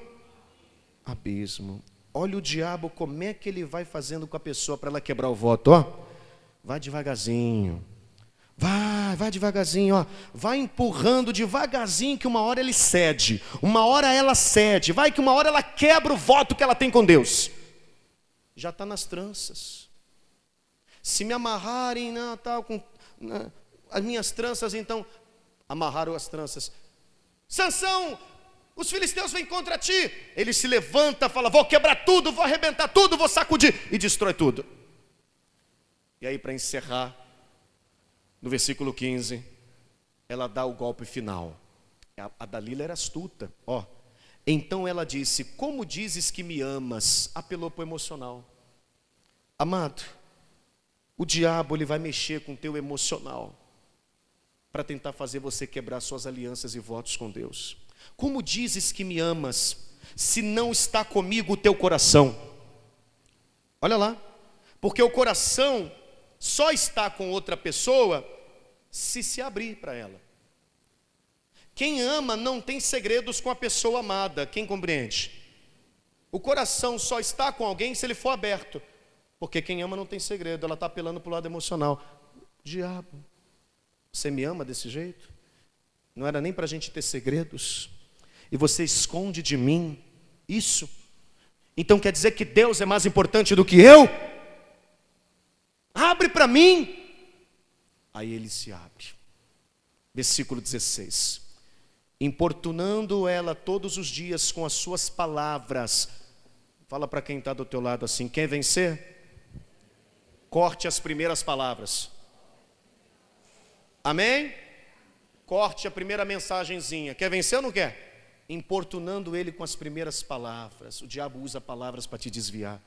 [SPEAKER 1] abismo. Olha o diabo, como é que ele vai fazendo com a pessoa para ela quebrar o voto, ó. Vai devagarzinho. Vai devagarzinho, ó. Vai empurrando devagarzinho, que uma hora ele cede. Uma hora ela cede. Vai que uma hora ela quebra o voto que ela tem com Deus. Já está nas tranças. Se me amarrarem com as minhas tranças, então amarraram as tranças. Sansão, os filisteus vêm contra ti. Ele se levanta, fala: vou quebrar tudo, vou arrebentar tudo, vou sacudir, e destrói tudo. E aí, para encerrar, no versículo 15, ela dá o golpe final. A Dalila era astuta, ó. Então ela disse: como dizes que me amas? Apelou para o emocional. Amado, o diabo ele vai mexer com o teu emocional para tentar fazer você quebrar suas alianças e votos com Deus. Como dizes que me amas, se não está comigo o teu coração? Olha lá, porque o coração só está com outra pessoa se abrir para ela. Quem ama não tem segredos com a pessoa amada, quem compreende? O coração só está com alguém se ele for aberto, porque quem ama não tem segredo, ela está apelando para o lado emocional. Diabo, você me ama desse jeito? Não era nem para a gente ter segredos, e você esconde de mim isso? Então quer dizer que Deus é mais importante do que eu? Abre para mim. Aí ele se abre. Versículo 16. Importunando ela todos os dias com as suas palavras. Fala para quem está do teu lado assim: quer vencer? Corte as primeiras palavras. Amém? Corte a primeira mensagenzinha. Quer vencer ou não quer? Importunando ele com as primeiras palavras. O diabo usa palavras para te desviar,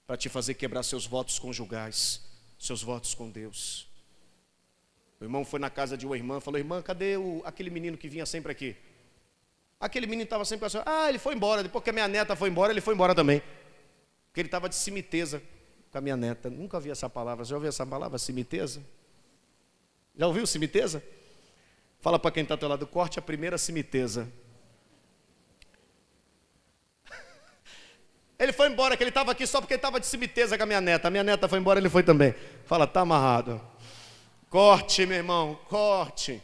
[SPEAKER 1] para te fazer quebrar seus votos conjugais. seus votos com Deus. O irmão foi na casa de uma irmã, falou: irmã, cadê aquele menino que vinha sempre aqui? Aquele menino estava sempre assim: ele foi embora, depois que a minha neta foi embora, ele foi embora também. Porque ele estava de cimiteza com a minha neta. Nunca ouvi essa palavra. Já ouviu essa palavra, cimiteza? Já ouviu cimiteza? Fala para quem está ao teu lado: corte a primeira cimiteza. Ele foi embora, que ele estava aqui só porque ele estava de cimiteza com a minha neta. A minha neta foi embora, ele foi também. Fala: está amarrado. Corte, meu irmão, corte.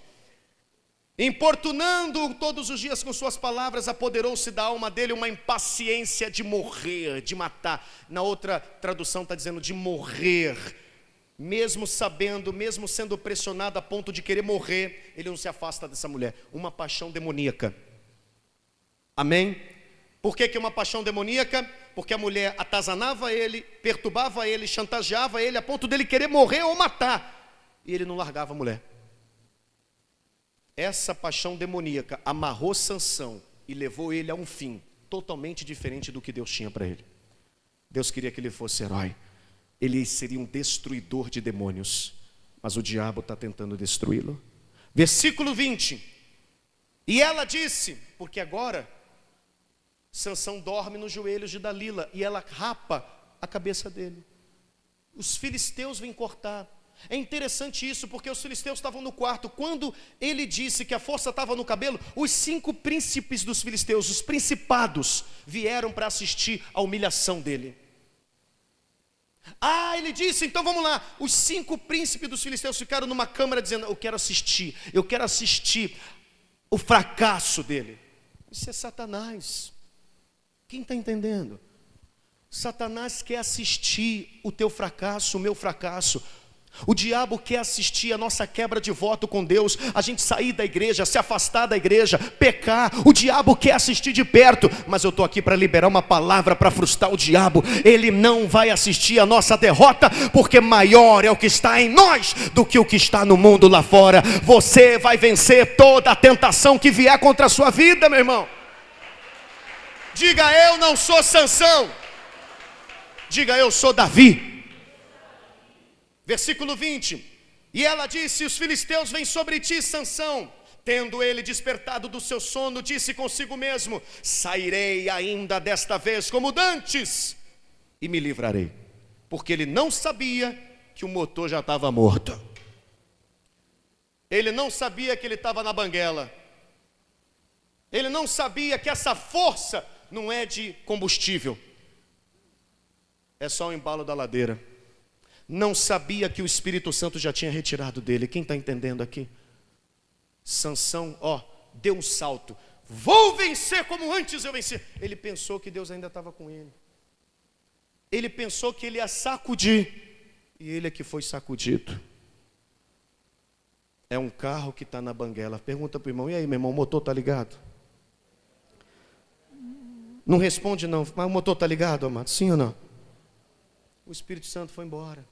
[SPEAKER 1] Importunando todos os dias com suas palavras, apoderou-se da alma dele uma impaciência de morrer, de matar. Na outra tradução está dizendo de morrer. Mesmo sabendo, mesmo sendo pressionado a ponto de querer morrer, ele não se afasta dessa mulher. Uma paixão demoníaca. Amém? Por que uma paixão demoníaca? Porque a mulher atazanava ele, perturbava ele, chantageava ele a ponto dele querer morrer ou matar. E ele não largava a mulher. Essa paixão demoníaca amarrou Sansão e levou ele a um fim totalmente diferente do que Deus tinha para ele. Deus queria que ele fosse herói. Ele seria um destruidor de demônios, mas o diabo está tentando destruí-lo. Versículo 20. E ela disse, porque agora Sansão dorme nos joelhos de Dalila e ela rapa a cabeça dele. Os filisteus vêm cortar. É interessante isso, porque os filisteus estavam no quarto. Quando ele disse que a força estava no cabelo, os 5 príncipes dos filisteus, os principados, vieram para assistir à humilhação dele. Ele disse, então vamos lá. Os 5 príncipes dos filisteus ficaram numa câmara dizendo: eu quero assistir o fracasso dele. Isso é Satanás. Quem está entendendo? Satanás quer assistir o teu fracasso, o meu fracasso. O diabo quer assistir a nossa quebra de voto com Deus, a gente sair da igreja, se afastar da igreja, pecar. O diabo quer assistir de perto, mas eu estou aqui para liberar uma palavra para frustrar o diabo. Ele não vai assistir a nossa derrota, porque maior é o que está em nós do que o que está no mundo lá fora. Você vai vencer toda a tentação que vier contra a sua vida, meu irmão. Diga: eu não sou Sansão. Diga: eu sou Davi. Versículo 20. E ela disse: os filisteus vêm sobre ti, Sansão. Tendo ele despertado do seu sono, disse consigo mesmo: sairei ainda desta vez como dantes e me livrarei. Porque ele não sabia que o motor já estava morto. Ele não sabia que ele estava na banguela. Ele não sabia que essa força não é de combustível, é só o embalo da ladeira. Não sabia que o Espírito Santo já tinha retirado dele. Quem está entendendo aqui? Sansão, deu um salto. Vou vencer como antes eu venci. Ele pensou que Deus ainda estava com ele. Ele pensou que ele ia sacudir. E ele é que foi sacudido. É um carro que está na banguela. Pergunta para o irmão: e aí, meu irmão, o motor está ligado? Não responde não. Mas o motor está ligado, amado? Sim ou não? O Espírito Santo foi embora.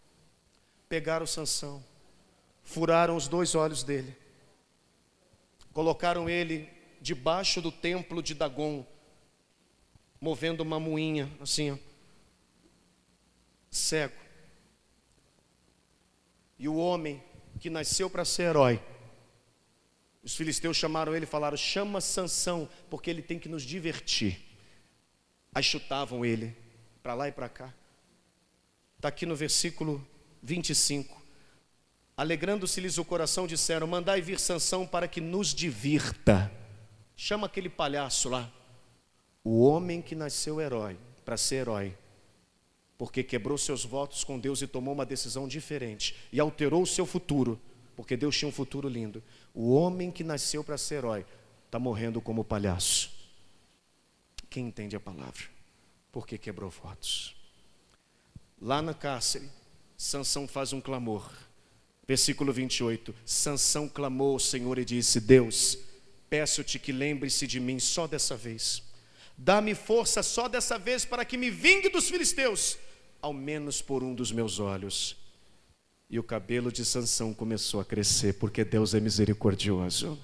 [SPEAKER 1] Pegaram Sansão, furaram os 2 olhos dele, colocaram ele debaixo do templo de Dagom, movendo uma moinha, assim, cego. E o homem que nasceu para ser herói, os filisteus chamaram ele e falaram: chama Sansão, porque ele tem que nos divertir. Aí chutavam ele para lá e para cá. Está aqui no versículo 25. Alegrando-se-lhes o coração, disseram: mandai vir Sansão para que nos divirta. Chama aquele palhaço lá. O homem que nasceu herói, para ser herói, porque quebrou seus votos com Deus e tomou uma decisão diferente, e alterou o seu futuro, porque Deus tinha um futuro lindo. O homem que nasceu para ser herói, está morrendo como palhaço. Quem entende a palavra? Porque quebrou votos. Lá na cárcere, Sansão faz um clamor. Versículo 28. Sansão clamou ao Senhor e disse: Deus, peço-te que lembre-se de mim só dessa vez. Dá-me força só dessa vez para que me vingue dos filisteus, ao menos por um dos meus olhos. E o cabelo de Sansão começou a crescer, porque Deus é misericordioso.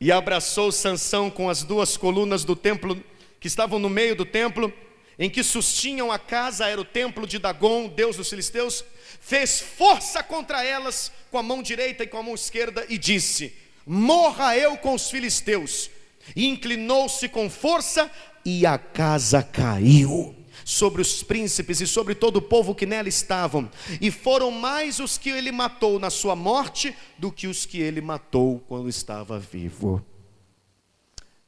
[SPEAKER 1] E abraçou Sansão com as 2 colunas do templo, que estavam no meio do templo, em que sustinham a casa, era o templo de Dagom, deus dos filisteus, fez força contra elas com a mão direita e com a mão esquerda e disse: morra eu com os filisteus. E inclinou-se com força e a casa caiu sobre os príncipes e sobre todo o povo que nela estavam, e foram mais os que ele matou na sua morte do que os que ele matou quando estava vivo.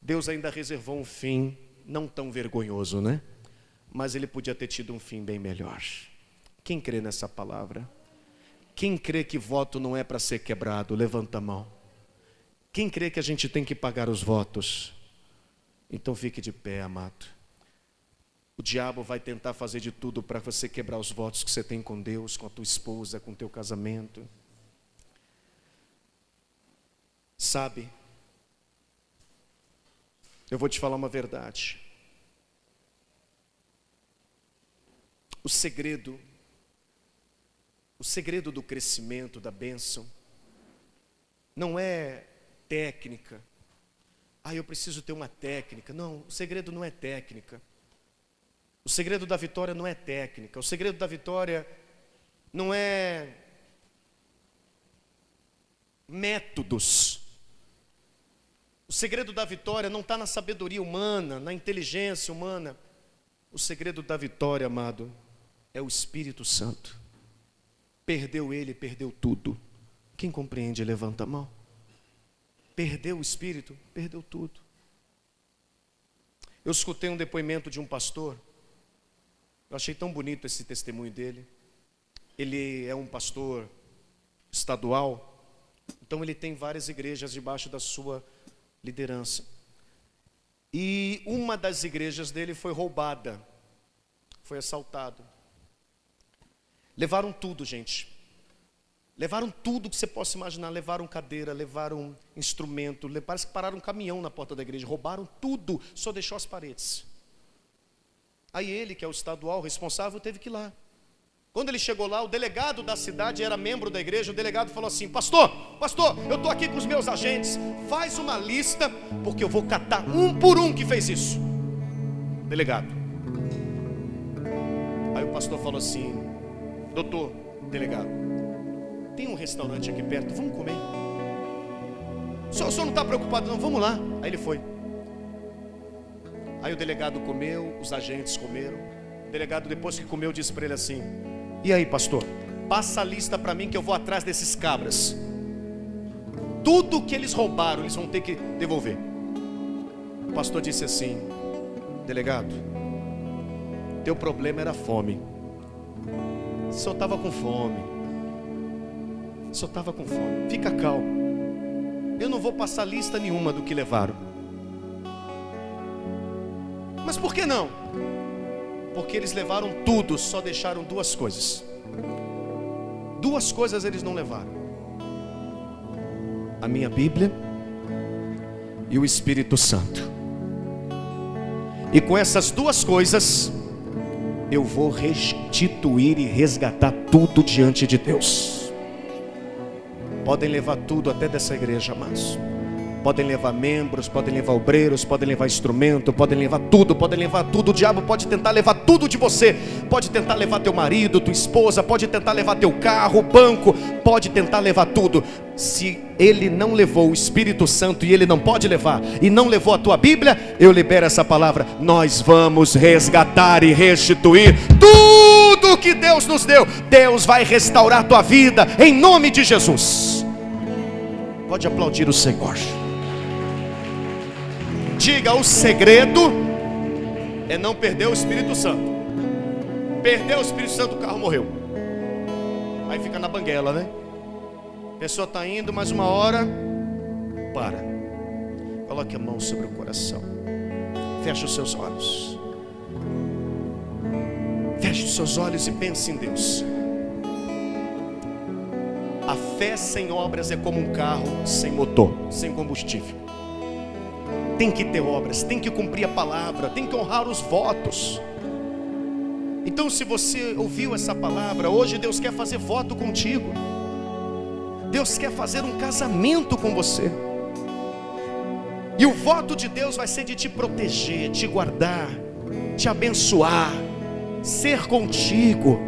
[SPEAKER 1] Deus ainda reservou um fim não tão vergonhoso, né? Mas ele podia ter tido um fim bem melhor. Quem crê nessa palavra? Quem crê que voto não é para ser quebrado? Levanta a mão. Quem crê que a gente tem que pagar os votos? Então fique de pé, amado. O diabo vai tentar fazer de tudo para você quebrar os votos que você tem com Deus, com a tua esposa, com o teu casamento. Sabe, eu vou te falar uma verdade. O segredo do crescimento, da bênção, não é técnica. Eu preciso ter uma técnica. Não, o segredo não é técnica. O segredo da vitória não é técnica. O segredo da vitória não é métodos. O segredo da vitória não está na sabedoria humana, na inteligência humana. O segredo da vitória, amado, é o Espírito Santo. Perdeu ele, perdeu tudo. Quem compreende, levanta a mão. Perdeu o Espírito, perdeu tudo. Eu escutei um depoimento de um pastor. Eu achei tão bonito esse testemunho dele. Ele é um pastor estadual, então ele tem várias igrejas debaixo da sua liderança. E uma das igrejas dele foi roubada, foi assaltado. Levaram tudo, gente. Levaram tudo que você possa imaginar. Levaram cadeira, levaram instrumento, parece que pararam um caminhão na porta da igreja. Roubaram tudo, só deixou as paredes. Aí ele, que é o estadual responsável, teve que ir lá. Quando ele chegou lá, o delegado da cidade era membro da igreja. O delegado falou assim: pastor, eu estou aqui com os meus agentes, faz uma lista, porque eu vou catar um por um que fez isso. Delegado. Aí o pastor falou assim: doutor, delegado, tem um restaurante aqui perto, vamos comer? O senhor não está preocupado não? Vamos lá. Aí ele foi. Aí o delegado comeu, os agentes comeram. O delegado, depois que comeu, disse para ele assim: e aí, pastor, passa a lista para mim que eu vou atrás desses cabras. Tudo que eles roubaram, eles vão ter que devolver. O pastor disse assim: delegado, teu problema era fome. O senhor estava com fome. O senhor estava com fome. Fica calmo. Eu não vou passar lista nenhuma do que levaram. Mas por que não? Porque eles levaram tudo, só deixaram duas coisas. Duas coisas eles não levaram: a minha Bíblia e o Espírito Santo. E com essas duas coisas eu vou restituir e resgatar tudo diante de Deus. Podem levar tudo até dessa igreja, amados. Podem levar membros, podem levar obreiros, podem levar instrumento, podem levar tudo, podem levar tudo. O diabo pode tentar levar tudo de você. Pode tentar levar teu marido, tua esposa, pode tentar levar teu carro, banco, pode tentar levar tudo. Se ele não levou o Espírito Santo, e ele não pode levar, e não levou a tua Bíblia, eu libero essa palavra: nós vamos resgatar e restituir tudo que Deus nos deu. Deus vai restaurar a tua vida em nome de Jesus. Pode aplaudir o Senhor. Diga: o segredo é não perder o Espírito Santo. Perdeu o Espírito Santo, o carro morreu. Aí fica na banguela, né? A pessoa está indo, mais uma hora para. Coloque a mão sobre o coração. Feche os seus olhos. Feche os seus olhos e pense em Deus. A fé sem obras é como um carro sem motor, sem combustível. Tem que ter obras, tem que cumprir a palavra, tem que honrar os votos. Então, se você ouviu essa palavra, hoje Deus quer fazer voto contigo. Deus quer fazer um casamento com você. E o voto de Deus vai ser de te proteger, te guardar, te abençoar, ser contigo,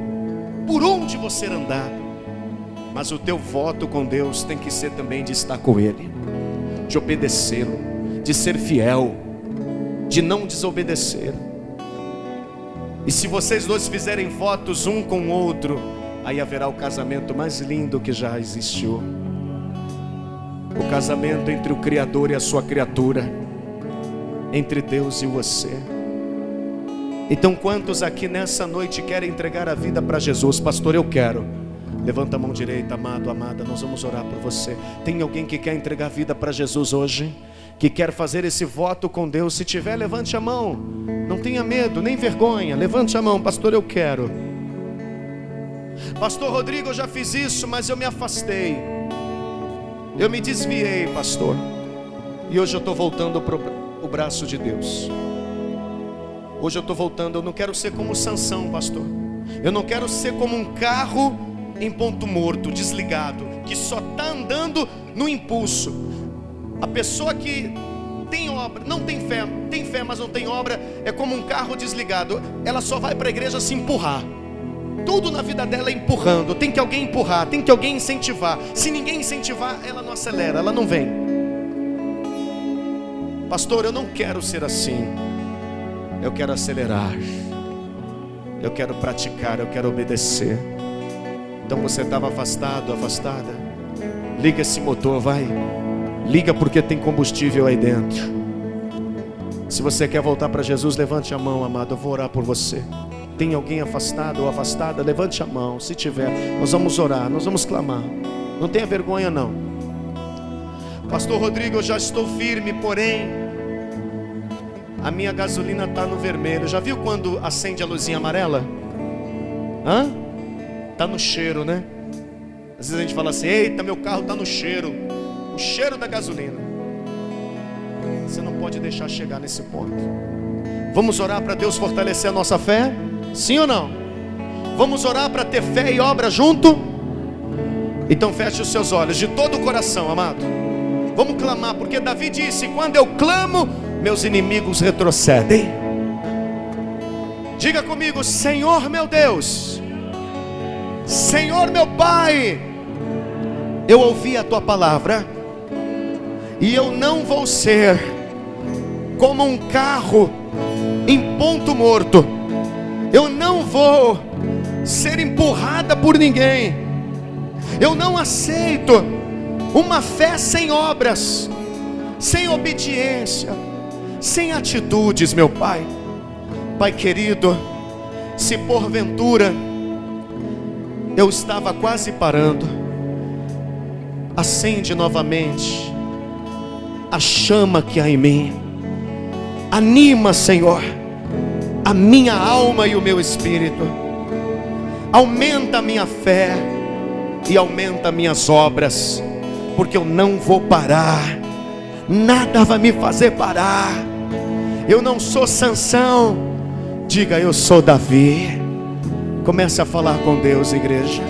[SPEAKER 1] por onde você andar. Mas o teu voto com Deus tem que ser também de estar com Ele, de obedecê-lo, de ser fiel, de não desobedecer. E se vocês dois fizerem votos um com o outro, aí haverá o casamento mais lindo que já existiu. O casamento entre o Criador e a sua criatura, entre Deus e você. Então quantos aqui nessa noite querem entregar a vida para Jesus? Pastor, eu quero. Levanta a mão direita, amado, amada, nós vamos orar por você. Tem alguém que quer entregar a vida para Jesus hoje? Que quer fazer esse voto com Deus? Se tiver, levante a mão. Não tenha medo, nem vergonha. Levante a mão. Pastor, eu quero. Pastor Rodrigo, eu já fiz isso, mas eu me afastei. Eu me desviei, pastor. E hoje eu estou voltando para o braço de Deus. Hoje eu estou voltando. Eu não quero ser como Sansão, pastor. Eu não quero ser como um carro em ponto morto, desligado, que só está andando no impulso. A pessoa que tem obra, não tem fé, mas não tem obra, é como um carro desligado. Ela só vai para a igreja se empurrar. Tudo na vida dela é empurrando. Tem que alguém empurrar, tem que alguém incentivar. Se ninguém incentivar, ela não acelera, ela não vem. Pastor, eu não quero ser assim. Eu quero acelerar. Eu quero praticar, eu quero obedecer. Então você estava afastado, afastada. Liga esse motor, vai. Liga porque tem combustível aí dentro. Se você quer voltar para Jesus, levante a mão, amado. Eu vou orar por você. Tem alguém afastado ou afastada? Levante a mão. Se tiver, nós vamos orar, nós vamos clamar. Não tenha vergonha não. Pastor Rodrigo, eu já estou firme, porém a minha gasolina está no vermelho. Já viu quando acende a luzinha amarela? Está no cheiro, né? Às vezes a gente fala assim: eita, meu carro está no cheiro. O cheiro da gasolina. Você não pode deixar chegar nesse ponto. Vamos orar para Deus fortalecer a nossa fé? Sim ou não? Vamos orar para ter fé e obra junto? Então feche os seus olhos de todo o coração, amado. Vamos clamar, porque Davi disse: quando eu clamo, meus inimigos retrocedem. Diga comigo: Senhor meu Deus, Senhor meu Pai, eu ouvi a tua palavra, e eu não vou ser como um carro em ponto morto. Eu não vou ser empurrada por ninguém. Eu não aceito uma fé sem obras, sem obediência, sem atitudes, meu Pai. Pai querido, se porventura eu estava quase parando, acende novamente a chama que há em mim. Anima, Senhor, a minha alma e o meu espírito. Aumenta a minha fé e aumenta minhas obras, porque eu não vou parar. Nada vai me fazer parar. Eu não sou Sansão. Diga: eu sou Davi. Comece a falar com Deus, igreja.